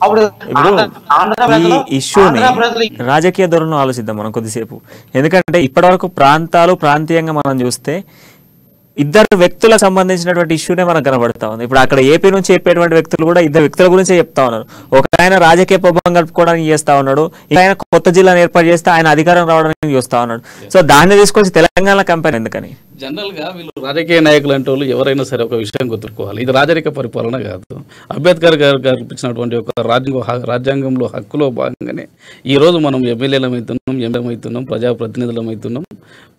అప్పుడు ఇప్పుడు ఆంధ్ర ఈ ప్రజలు ఇష్యూని ఆంధ్ర ప్రజలు రాజకీయ ధోరణిలో ఆలోచిద్దాం మనం కొద్దిసేపు. ఎందుకంటే ఇప్పటివరకు ప్రాంతీయంగా మనం చూస్తే ఇద్దరు వ్యక్తులకు సంబంధించినటువంటి ఇష్యూనే మనకు కనబడతా ఉంది. ఇప్పుడు అక్కడ ఏపీ నుంచి చెప్పేటువంటి వ్యక్తులు కూడా ఇద్దరు వ్యక్తుల గురించే చెప్తా ఉన్నారు. ఒక ఆయన రాజకీయ ప్రభావం కలుపుకోవడానికి చేస్తా ఉన్నాడు, ఆయన కొత్త జిల్లాను ఏర్పాటు చేస్తే ఆయన అధికారం రావడానికి చూస్తా ఉన్నాడు. సో దాన్ని తీసుకొచ్చి తెలంగాణ కంపెనీ ఎందుకని? జనరల్ గా వీళ్ళు రాజకీయ నాయకులు అంటే వాళ్ళు ఎవరైనా సరే ఒక విషయం గుర్తుకోవాలి, ఇది రాజరిక పరిపాలన కాదు. అంబేద్కర్ గారు కల్పించినటువంటి ఒక రాజ్యాంగంలో హక్కులో భాగంగానే ఈ రోజు మనం ఎమ్మెల్యేలం అవుతున్నాం, ఎంపీ అవుతున్నాం, ప్రజాప్రతినిధులం అవుతున్నాం,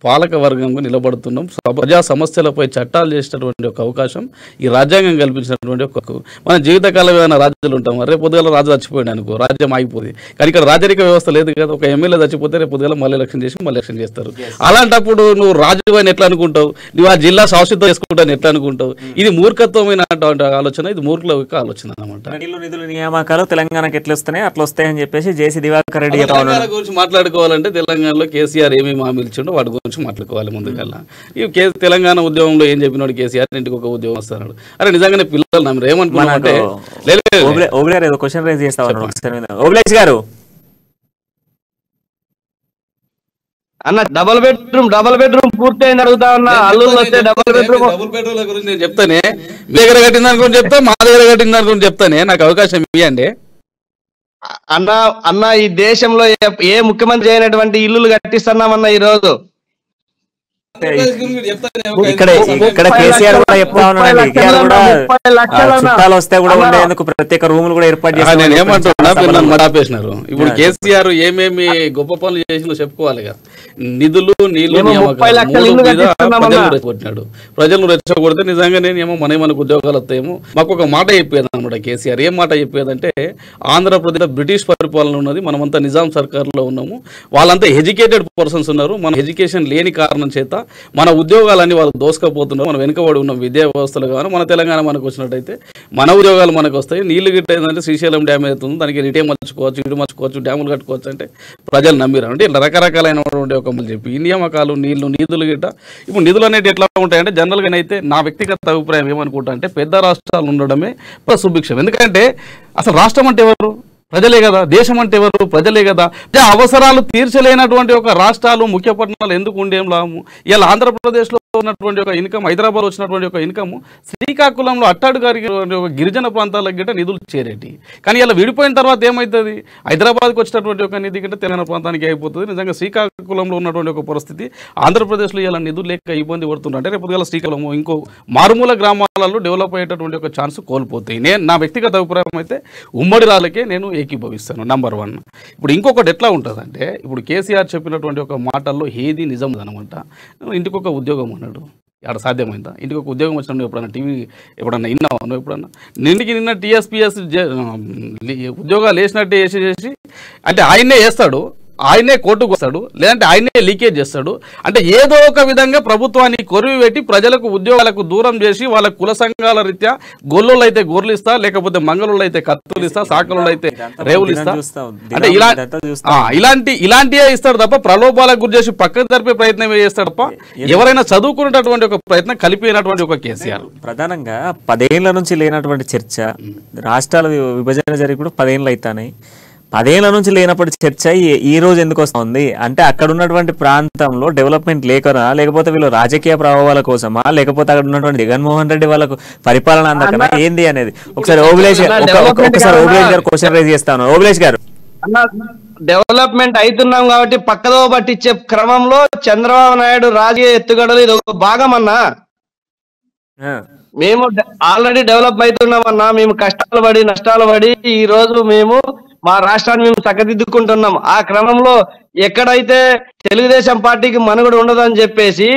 పాలక వర్గంగా నిలబడుతున్నాం. ప్రజా సమస్యలపై చట్టాలు చేసేటటువంటి ఒక అవకాశం ఈ రాజ్యాంగం కల్పించినటువంటి ఒక మన జీవితకాలం ఏమైనా రాజ్యాలు ఉంటాం. రేపు పొద్దుగల రాజు చచ్చిపోయాడు అనుకో, రాజ్యం ఆగిపోతుంది. కానీ ఇక్కడ రాజరిక వ్యవస్థ లేదు కదా. ఒక ఎమ్మెల్యే చచ్చిపోతే రేపు పొద్దుగల మళ్ళీ ఎలక్షన్ చేసి మళ్ళీ ఎలక్షన్ చేస్తారు. అలాంటప్పుడు నువ్వు రాజు అని ఎట్లా అనుకుంటావు? నువ్వు ఆ జిల్లా శాశ్వతం చేసుకుంటాను ఎట్లా అనుకుంటావు? ఇది మూర్ఖత్వమైన ఆలోచన, ఇది మూర్ఖుల యొక్క ఆలోచన అనమాట. నిధుల నియామకాలు తెలంగాణకి ఎట్లా వస్తున్నాయి అట్లా వస్తాయని చెప్పేసి జేసీ దివాకర్ రెడ్డి తెలంగాణ గురించి మాట్లాడుకోవాలంటే తెలంగాణలో కేసీఆర్ ఏమేమి హామీలు ఇచ్చిండో వాటి గురించి మాట్లాడుకోవాలి ముందుకల్లా. ఈ తెలంగాణ ఉద్యమంలో ఏం చెప్పినాడు కేసీఆర్, ఇంటికి ఒక ఉద్యోగం వస్తున్నాడు. అరే నిజంగానే పిల్లలు నమ్మరు. ఏమనుకున్నామంటే క్వశ్చన్ రైజ్ చేస్తా ఉన్నాడు గారు. అన్న డబుల్ బెడ్రూమ్ పూర్తయింది అడుగుతా ఉన్నా. అల్లుళ్ళు వస్తే డబుల్ బెడ్రూమ్ గురించి నేను చెప్తానే. మీ దగ్గర కట్టింది అనుకుని చెప్తా, మా దగ్గర కట్టింది అనుకుని చెప్తానే. నాకు అవకాశం ఇవ్వండి అన్న. ఈ దేశంలో ఏ ముఖ్యమంత్రి అయినటువంటి ఇల్లులు కట్టిస్తున్నామన్న ఈ రోజు. ఇక్కడ కేసీఆర్ కూడా చెప్తా ఉన్నాడు, చుట్టాలు వస్తే కూడా ఉండేందుకు ప్రత్యేక రూములు కూడా ఏర్పాటు చేస్తారు. నేను ఏమంటున్నా, ఆపేసినారు. ఇప్పుడు కేసీఆర్ ఏమేమి గొప్ప పనులు చేసినా చెప్పుకోవాలి కదా. నిధులు, నీళ్లు, రెచ్చగొట్టినాడు. ప్రజలు రెచ్చగొడితే నిజంగా నేను మనకు ఉద్యోగాలు వస్తాయేమో. మాకు ఒక మాట చెప్పేది అనమాట కేసీఆర్. ఏం మాట చెప్పేదంటే, ఆంధ్రప్రదేశ్ బ్రిటిష్ పరిపాలన ఉన్నది, మనమంతా నిజాం సర్కార్లో ఉన్నాము, వాళ్ళంతా ఎడ్యుకేటెడ్ పర్సన్స్ ఉన్నారు, మన ఎడ్యుకేషన్ లేని కారణం చేత మన ఉద్యోగాలన్నీ వాళ్ళు దోసుకపోతున్నారు, మనం వెనుకబడి ఉన్నాం విద్యా వ్యవస్థలు. కానీ మన తెలంగాణ మనకు వచ్చినట్టయితే మన ఉద్యోగాలు మనకు వస్తాయి. నీళ్లు గిట్ట ఏంటంటే శ్రీశైలం డ్యామ్ అవుతుంది, దానికి రిటే మర్చుకోవచ్చు, ఇటు మర్చుకోవచ్చు, డ్యాములు కట్టుకోవచ్చు అంటే ప్రజలు నమ్మిరు. అంటే ఇలా రకరకాలైనటువంటి ఒక చెప్పి ఈ నియామకాలు, నిధులు గిట్ట. ఇప్పుడు నిధులు అనేవి ఎట్లా ఉంటాయంటే జనరల్గా అయితే నా వ్యక్తిగత అభిప్రాయం ఏమనుకుంటా అంటే, పెద్ద రాష్ట్రాలు ఉండడమే సుభిక్షం. ఎందుకంటే అసలు రాష్ట్రం అంటే ఎవరు? ప్రజలే కదా. దేశం అంటే ఎవరు? ప్రజలే కదా. అవసరాలు తీర్చలేనటువంటి ఒక రాష్ట్రాలు, ముఖ్య పట్టణాలు ఎందుకు ఉండేం లాభము? ఇలా ఆంధ్రప్రదేశ్లో ఉన్నటువంటి ఒక ఇన్కమ్, హైదరాబాద్ వచ్చినటువంటి ఒక ఇన్కమ్ శ్రీకాకుళంలో అట్టాడు గారి ఒక గిరిజన ప్రాంతాలకు గిట్ట నిధులు చేరేటి. కానీ ఇలా విడిపోయిన తర్వాత ఏమవుతుంది? హైదరాబాద్కి వచ్చినటువంటి ఒక నిధి గిట్ట తెలంగాణ ప్రాంతానికి అయిపోతుంది. నిజంగా శ్రీకాకుళంలో ఉన్నటువంటి ఒక పరిస్థితి ఆంధ్రప్రదేశ్లో ఇలా నిధులు లేక ఇబ్బంది పడుతుంటే రేపు గల శ్రీకాకుళం ఇంకో మారుమూల గ్రామాలలో డెవలప్ అయ్యేటటువంటి ఒక ఛాన్స్ కోల్పోతాయి. నా వ్యక్తిగత అభిప్రాయం అయితే ఉమ్మడి రాళ్ళకే నేను ఏకీభవిస్తాను. నంబర్ 1. ఇప్పుడు ఇంకొకటి ఎట్లా ఉంటుందంటే, ఇప్పుడు కేసీఆర్ చెప్పినటువంటి ఒక మాటల్లో ఏది నిజం అనమాట. ఇంటికి ఒక ఉద్యోగం అన్నాడు, ఆడ సాధ్యమైందా? ఇంటికి ఒక ఉద్యోగం వచ్చినప్పుడు ఎప్పుడన్నా టీవీ ఎప్పుడన్నా విన్నావా నువ్వు? ఎప్పుడన్నా నిన్న టీఎస్పీఎస్ ఉద్యోగాలు వేసినట్టే చేసి అంటే ఆయన్నే వేస్తాడు, ఆయనే కోర్టుకు వస్తాడు, లేదంటే ఆయనే లీకేజ్ చేస్తాడు. అంటే ఏదో ఒక విధంగా ప్రభుత్వాన్ని కొరివి పెట్టి ప్రజలకు ఉద్యోగాలకు దూరం చేసి వాళ్ళ కుల సంఘాల రీత్యా గొల్లోళ్ళు అయితే గొర్రెలు ఇస్తా, లేకపోతే మంగళూళ్ళు అయితే కత్తులు ఇస్తా, సాకలు అయితే రేవులు ఇస్తా. అంటే ఇలాంటివే ఇస్తాడు తప్ప ప్రలోభాలకు గురి చేసి పక్కకు జరిపే ప్రయత్నం చేస్తాడు తప్ప ఎవరైనా చదువుకునేటటువంటి ఒక ప్రయత్నం కలిపినటువంటి ఒక కేసీఆర్. ప్రధానంగా 10 ఏళ్ల నుంచి లేనటువంటి చర్చ, రాష్ట్రాల విభజన జరిగి కూడా 10 ఏళ్ళు అవుతాయి. 10 ఏళ్ల నుంచి లేనప్పుడు చర్చ ఈ రోజు ఎందుకు వస్తుంది అంటే, అక్కడ ఉన్నటువంటి ప్రాంతంలో డెవలప్మెంట్ లేకనా, లేకపోతే వీళ్ళు రాజకీయ ప్రభావాల కోసమా, లేకపోతే అక్కడ ఉన్నటువంటి జగన్మోహన్ రెడ్డి వాళ్ళకు పరిపాలన అందకనా, ఏంది అనేది ఒకసారి ఓబులేష్ గారు క్వశ్చన్ రైజ్ చేస్తాను. ఓబులేష్ గారు, డెవలప్మెంట్ అవుతున్నాం కాబట్టి పక్కదో పట్టించే క్రమంలో చంద్రబాబు నాయుడు రాజకీయ ఎత్తుగడలు ఇది ఒక భాగం అన్నా. మేము ఆల్రెడీ డెవలప్ అవుతున్నామన్నా. మేము కష్టాలు పడి నష్టాలు పడి ఈ రోజు మేము మా రాష్ట్రాన్ని మేము చక్కదిద్దుకుంటున్నాం. ఆ క్రమంలో ఎక్కడైతే తెలుగుదేశం పార్టీకి మనుగడ ఉండదని చెప్పేసి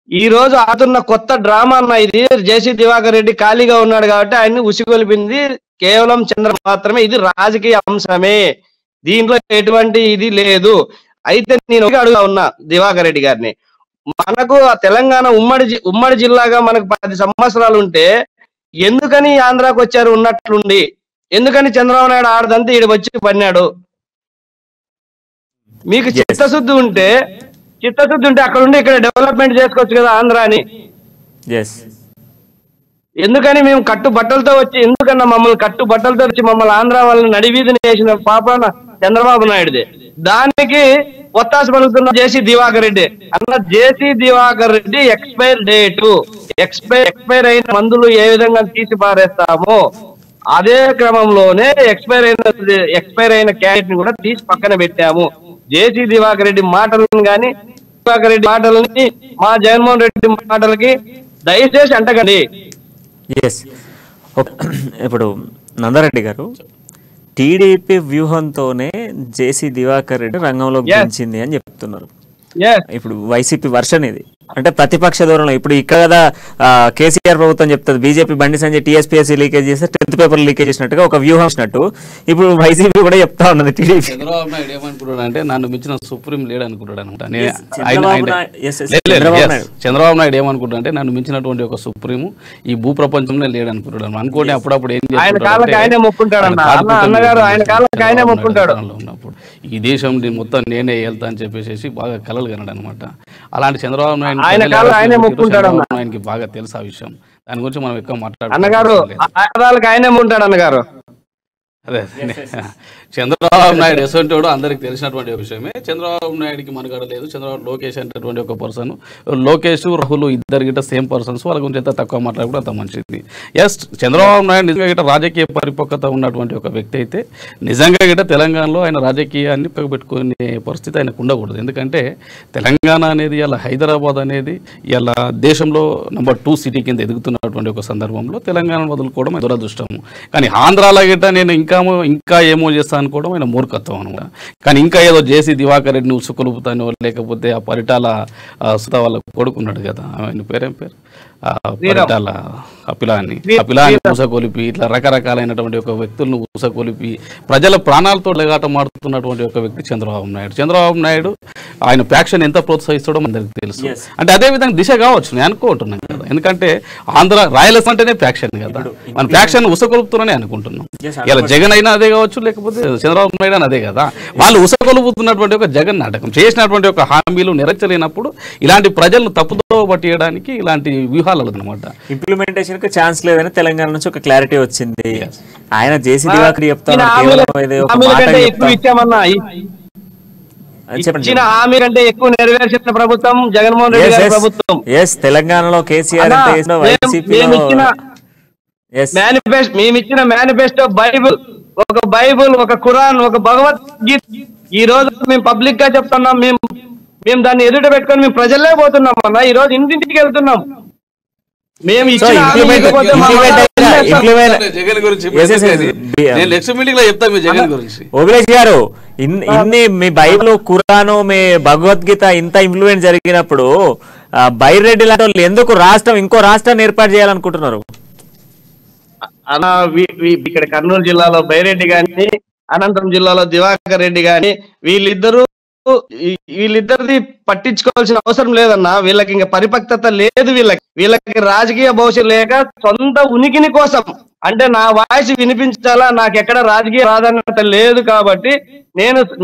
ఈ రోజు ఆడుతున్న కొత్త డ్రామా అన్న ఇది. జేసీ దివాకర్ రెడ్డి ఖాళీగా ఉన్నాడు కాబట్టి ఆయన్ని ఉసిగొలిపింది కేవలం చంద్ర మాత్రమే. ఇది రాజకీయ అంశమే, దీంట్లో ఎటువంటి ఇది లేదు. అయితే నేను అడుగుతా ఉన్నా దివాకర్ రెడ్డి గారిని, మనకు ఆ తెలంగాణ ఉమ్మడి జిల్లాగా మనకు 10 సంవత్సరాలు ఉంటే ఎందుకని ఆంధ్రాకు వచ్చారు ఉన్నట్లుండి? ఎందుకని చంద్రబాబు నాయుడు ఆడదంతా ఈడ వచ్చి పన్నాడు? మీకు చిత్తశుద్ధి ఉంటే అక్కడ ఉండి ఇక్కడ డెవలప్మెంట్ చేసుకోవచ్చు కదా ఆంధ్రాని. ఎందుకని మేము కట్టు బట్టలతో వచ్చి, ఎందుకన్నా మమ్మల్ని కట్టు బట్టలతో వచ్చి మమ్మల్ని ఆంధ్ర వాళ్ళని నడివీధిని చేసిన పాపన చంద్రబాబు నాయుడుది. దానికి ఒత్తాస పలుకుతున్న జేసీ దివాకర్ రెడ్డి. అన్న JC Divakar Reddy expire date, expire అయిన మందులు ఏ విధంగా తీసి పారేస్తామో అదే క్రమంలోనే ఎక్స్పైర్ అయిన క్యారెట్ ని కూడా తీసి పక్కన పెట్టాము. జేసీ దివాకర్ రెడ్డి మాటలను కానీ దివాకర్ రెడ్డి మాటలని మా జగన్మోహన్ రెడ్డి మాటలకి దయచేసి అంటకండి. ఎస్, ఇప్పుడు నందారెడ్డి గారు, టీడీపీ వ్యూహంతోనే జేసీ దివాకర్ రెడ్డి రంగంలోకి దించింది అని చెప్తున్నారు. ఇప్పుడు వైసీపీ వర్షన్ ఇది, అంటే ప్రతిపక్ష ధోరణి. ఇప్పుడు ఇక్కడ కదా కేసీఆర్ ప్రభుత్వం చెప్తుంది, BJP Bandi Sanjay TSPSC leakage చేస్తే 10th పేపర్ లీకేజ్ చేసినట్టుగా ఒక వ్యూహం ఇచ్చినట్టు ఇప్పుడు వైసీపీ కూడా చెప్తా ఉన్నది. టీడీపీ చంద్రబాబు నాయుడు ఏమనుకుంటాడు అంటే నన్ను మించిన సుప్రీం లేడు అనుకుంటాడు అనమాట. చంద్రబాబు నాయుడు ఏమనుకుంటాడు అంటే నన్ను మించినటువంటి ఒక సుప్రీము ఈ భూ ప్రపంచంలో లేడు అనుకుంటాడు. అనుకోండి అప్పుడప్పుడు ఏం ఉన్నప్పుడు ఈ దేశం మొత్తం నేనే వెళ్తా అని చెప్పేసి బాగా కలలు కనడు అనమాట. అలాంటి చంద్రబాబు నాయుడుకి బాగా తెలుసు ఆ విషయం. దాని గురించి మనం ఎక్కువ మాట్లాడుతున్నాం. అదే చంద్రబాబు నాయుడు ఎసంటి వాడు అందరికి తెలిసినటువంటి ఒక విషయమే. చంద్రబాబు నాయుడికి మనగడ లేదు. చంద్రబాబు లోకేష్ అనేటువంటి ఒక పర్సన్, లోకేష్ రాహుల్ ఇద్దరు గిట్ట సేమ్ పర్సన్స్. వాళ్ళ గురించి ఎంత తక్కువ మాట్లాడకుండా అంత మంచిది. ఎస్, చంద్రబాబు నాయుడు నిజంగా గిట్ట రాజకీయ పరిపక్వత ఉన్నటువంటి ఒక వ్యక్తి అయితే నిజంగా గిట్ట తెలంగాణలో ఆయన రాజకీయాన్ని పెట్టుకునే పరిస్థితి ఆయనకు ఉండకూడదు. ఎందుకంటే తెలంగాణ అనేది ఇలా హైదరాబాద్ అనేది ఇలా దేశంలో నెంబర్ 2 సిటీ కింద ఎదుగుతున్నటువంటి ఒక సందర్భంలో తెలంగాణ వదులుకోవడం దురదృష్టము. కానీ ఆంధ్రాలో గిట్ట నేను ఇంకా ఏమో చేస్తాను అనుకోవడం ఆయన మూర్ఖత్వం అనమాట. కానీ ఇంకా ఏదో జేసీ దివాకర్ రెడ్డిని ఉసుకొలుపుతానో లేకపోతే ఆ పరిటాల సుధా వాళ్ళ కొడుకున్నాడు కదా, ఆయన పేరేం పేరు, పరిటాల అపిలాన్ని ఊసకొలిపి ఇట్లా రకరకాలైనటువంటి ఒక వ్యక్తులను ఊసకొలిపి ప్రజల ప్రాణాలతో లెగాటమాడుతున్నటువంటి ఒక వ్యక్తి చంద్రబాబు నాయుడు. చంద్రబాబు నాయుడు ఆయన ప్యాక్షన్ ఎంత ప్రోత్సహిస్తాడో అందరికి తెలుసు. అంటే అదే విధంగా దిశ కావచ్చు నేను అనుకుంటున్నాను కదా. ఎందుకంటే రాయలసీమ అంటేనే ప్యాక్షన్ కదా, మన ప్యాక్షన్ ఉసకొలుపుతున్నానే అనుకుంటున్నాం. ఇలా జగన్ అయినా అదే కావచ్చు, లేకపోతే చంద్రబాబు నాయుడు అని అదే కదా. వాళ్ళు ఉసకొలుపుతున్నటువంటి ఒక జగన్ నాటకం చేసినటువంటి ఒక హామీలు నెరవేర్చలేనప్పుడు ఇలాంటి ప్రజలను తప్పుదో పట్టియడానికి ఇలాంటి వ్యూహాలు అనమాట. ఇంప్లిమెంటేషన్ కి ఛాన్స్ లేదని తెలంగాణ నుంచి ఒక క్లారిటీ వచ్చింది. ఆయన జేసీ దివాకర్ చెప్తాను హామీ కంటే ఎక్కువ నెరవేర్చిన ప్రభుత్వం జగన్మోహన్ రెడ్డి గారి ప్రభుత్వం. తెలంగాణలో కేసీఆర్ మేమిచ్చిన మేనిఫెస్టో బైబుల్, ఒక ఖురాన్, ఒక భగవద్గీత ఈ రోజు మేము పబ్లిక్ గా చెప్తున్నాం. మేము దాన్ని ఎదుట పెట్టుకొని మేము ప్రజల్లే పోతున్నాం అన్న. ఈ రోజు ఇంటింటికి వెళ్తున్నాం. మేము జగన్ గురించి ఓబిలేష్ గారు, ఇన్ని మీ బైబిల్, ఖురాను, మీ భగవద్గీత ఇంత ఇంప్లిమెంట్ జరిగినప్పుడు బైరెడ్డి లాంటి వాళ్ళు ఎందుకు ఇంకో రాష్ట్రాన్ని ఏర్పాటు చేయాలనుకుంటున్నారు? ఇక్కడ కర్నూలు జిల్లాలో బైరెడ్డి గాని, అనంతపురం జిల్లాలో దివాకర్ రెడ్డి గాని వీళ్ళిద్దరిది పట్టించుకోవాల్సిన అవసరం లేదన్నా. వీళ్ళకి ఇంకా పరిపక్వత లేదు. వీళ్ళకి రాజకీయ భవిష్యత్తు లేక సొంత ఉనికిని కోసం, అంటే నా వాయిస్ వినిపించాలా, నాకు ఎక్కడ రాజకీయ ప్రాధాన్యత లేదు కాబట్టి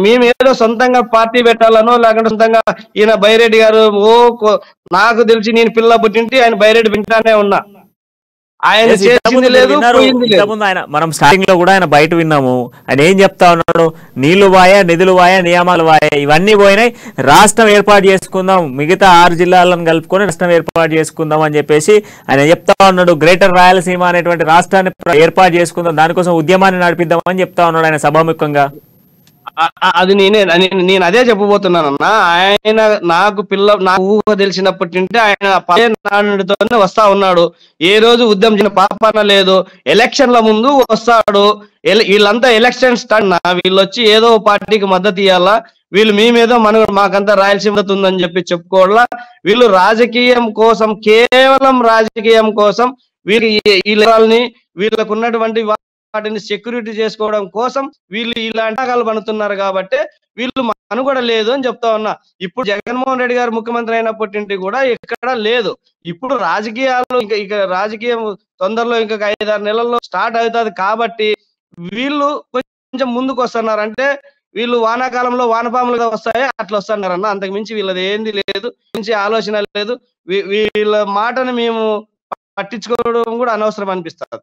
మేమేదో సొంతంగా పార్టీ పెట్టాలనో లేకుంటే సొంతంగా ఈయన బైరెడ్డి గారు నాకు తెలిసి నేను పిల్ల పుట్టింటి ఆయన బైరెడ్డి వింటానే ఉన్నా. ఆయన చేసింది లేదు. మనం స్టార్టింగ్ లో కూడా ఆయన బయట విన్నాము. ఆయన ఏం చెప్తా ఉన్నాడు? నీళ్లు వాయా, నిధులు వాయా, నియామాలు వాయా, ఇవన్నీ పోయినాయి, రాష్ట్రం ఏర్పాటు చేసుకుందాం, మిగతా 6 జిల్లాలను కలుపుకొని రాష్ట్రం ఏర్పాటు చేసుకుందాం అని చెప్పేసి ఆయన చెప్తా ఉన్నాడు. గ్రేటర్ రాయలసీమ అనేటువంటి రాష్ట్రాన్ని ఏర్పాటు చేసుకుందాం, దానికోసం ఉద్యమాన్ని నడిపిద్దాం అని చెప్తా ఉన్నాడు ఆయన సభాముఖంగా. అది నేను అదే చెప్పబోతున్నానన్నా. ఆయన నాకు ఊహ తెలిసినప్పటి నుండి ఆయన నాడుతోనే వస్తా ఉన్నాడు. ఏ రోజు ఉద్యమించిన పాపన లేదు. ఎలక్షన్ల ముందు వస్తాడు. వీళ్ళంతా ఎలక్షన్ స్టాండ్, వీళ్ళు వచ్చి ఏదో పార్టీకి మద్దతు ఇవ్వాలా, వీళ్ళు మేమేదో మాకంతా రాయలసీమ ఉందని చెప్పుకోవాలా. వీళ్ళు రాజకీయం కోసం, కేవలం రాజకీయం కోసం వీళ్ళకు ఉన్నటువంటి వాటిని సెక్యూరిటీ చేసుకోవడం కోసం వీళ్ళు ఇలాంటి ఆటలు పడుతున్నారు. కాబట్టి వీళ్ళు మనుగడ లేదు అని చెప్తా ఉన్నా. ఇప్పుడు జగన్మోహన్ రెడ్డి గారు ముఖ్యమంత్రి అయినప్పటి నుండి కూడా ఎక్కడ లేదు. ఇప్పుడు రాజకీయాలు ఇక రాజకీయం తొందరలో ఇంకా 5-6 నెలల్లో స్టార్ట్ అవుతుంది. కాబట్టి వీళ్ళు కొంచెం ముందుకు వస్తున్నారు. అంటే వీళ్ళు వానాకాలంలో వానపాములుగా వస్తాయి, అట్లా వస్తున్నారన్న. అంతకు మించి వీళ్ళది ఏంది లేదు, మించి ఆలోచన లేదు. వీళ్ళ మాటను మేము పట్టించుకోవడం కూడా అనవసరం అనిపిస్తుంది.